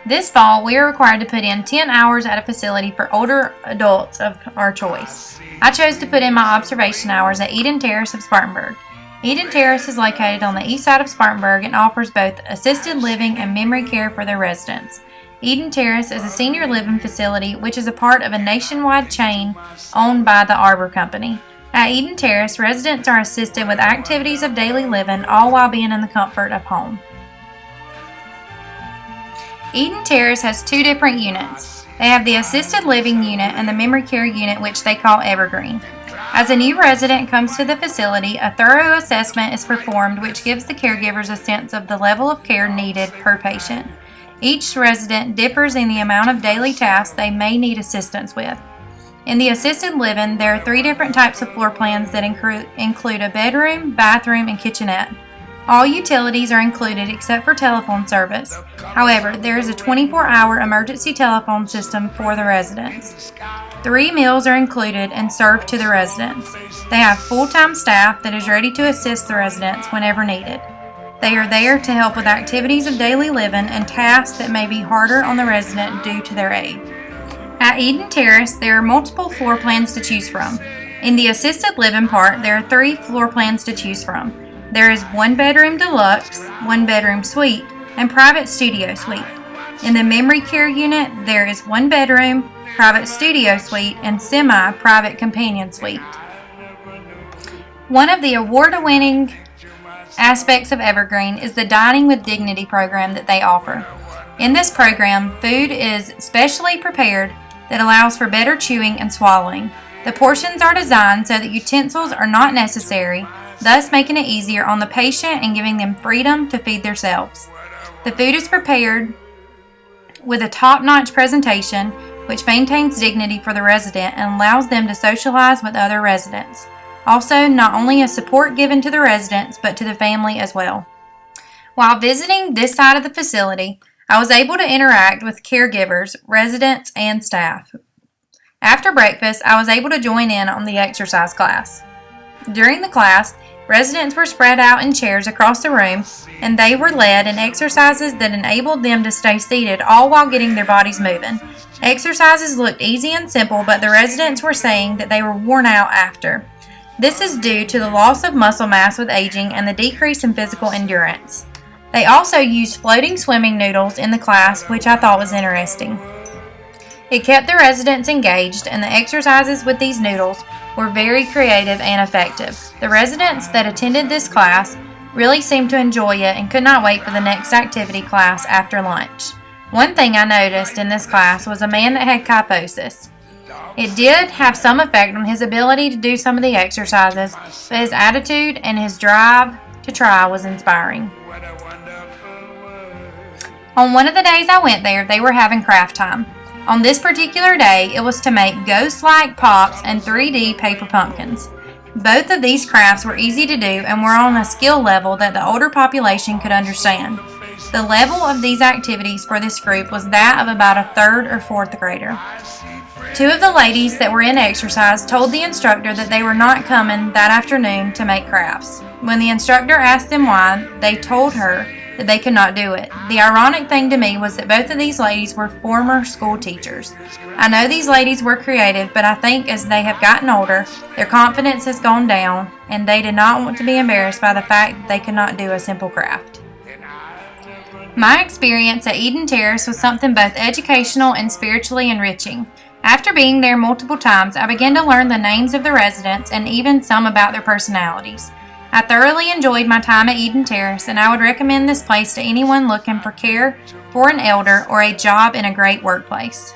This fall, we are required to put in 10 hours at a facility for older adults of our choice. I chose to put in my observation hours at Eden Terrace of Spartanburg. Eden Terrace is located on the east side of Spartanburg and offers both assisted living and memory care for their residents. Eden Terrace is a senior living facility which is a part of a nationwide chain owned by the Arbor Company. At Eden Terrace, residents are assisted with activities of daily living, all while being in the comfort of home. Eden Terrace has two different units. They have the assisted living unit and the memory care unit, which they call Evergreen. As a new resident comes to the facility, a thorough assessment is performed which gives the caregivers a sense of the level of care needed per patient. Each resident differs in the amount of daily tasks they may need assistance with. In the assisted living, there are 3 different types of floor plans that include a bedroom, bathroom, and kitchenette. All utilities are included except for telephone service. However, there is a 24-hour emergency telephone system for the residents. 3 meals are included and served to the residents. They have full-time staff that is ready to assist the residents whenever needed. They are there to help with activities of daily living and tasks that may be harder on the resident due to their age. At Eden Terrace, there are multiple floor plans to choose from. In the assisted living part, there are 3 floor plans to choose from. There is 1-bedroom deluxe, 1-bedroom suite, and private studio suite. In the memory care unit, there is 1-bedroom, private studio suite, and semi-private companion suite. One of the award-winning aspects of Evergreen is the Dining with Dignity program that they offer. In this program, food is specially prepared that allows for better chewing and swallowing. The portions are designed so that utensils are not necessary, thus making it easier on the patient and giving them freedom to feed themselves. The food is prepared with a top-notch presentation which maintains dignity for the resident and allows them to socialize with other residents. Also, not only is support given to the residents, but to the family as well. While visiting this side of the facility, I was able to interact with caregivers, residents, and staff. After breakfast, I was able to join in on the exercise class. During the class, residents were spread out in chairs across the room, and they were led in exercises that enabled them to stay seated, all while getting their bodies moving. Exercises looked easy and simple, but the residents were saying that they were worn out after. This is due to the loss of muscle mass with aging and the decrease in physical endurance. They also used floating swimming noodles in the class, which I thought was interesting. It kept the residents engaged, and the exercises with these noodles were very creative and effective. The residents that attended this class really seemed to enjoy it and could not wait for the next activity class after lunch. One thing I noticed in this class was a man that had kyphosis. It did have some effect on his ability to do some of the exercises, but his attitude and his drive to try was inspiring. On one of the days I went there, they were having craft time. On this particular day, it was to make ghost-like pops and 3D paper pumpkins. Both of these crafts were easy to do and were on a skill level that the older population could understand. The level of these activities for this group was that of about a 3rd or 4th grader. 2 of the ladies that were in exercise told the instructor that they were not coming that afternoon to make crafts. When the instructor asked them why, they told her that they could not do it. The ironic thing to me was that both of these ladies were former school teachers. I know these ladies were creative, but I think as they have gotten older, their confidence has gone down, and they did not want to be embarrassed by the fact that they could not do a simple craft. My experience at Eden Terrace was something both educational and spiritually enriching. After being there multiple times, I began to learn the names of the residents and even some about their personalities. I thoroughly enjoyed my time at Eden Terrace, and I would recommend this place to anyone looking for care for an elder or a job in a great workplace.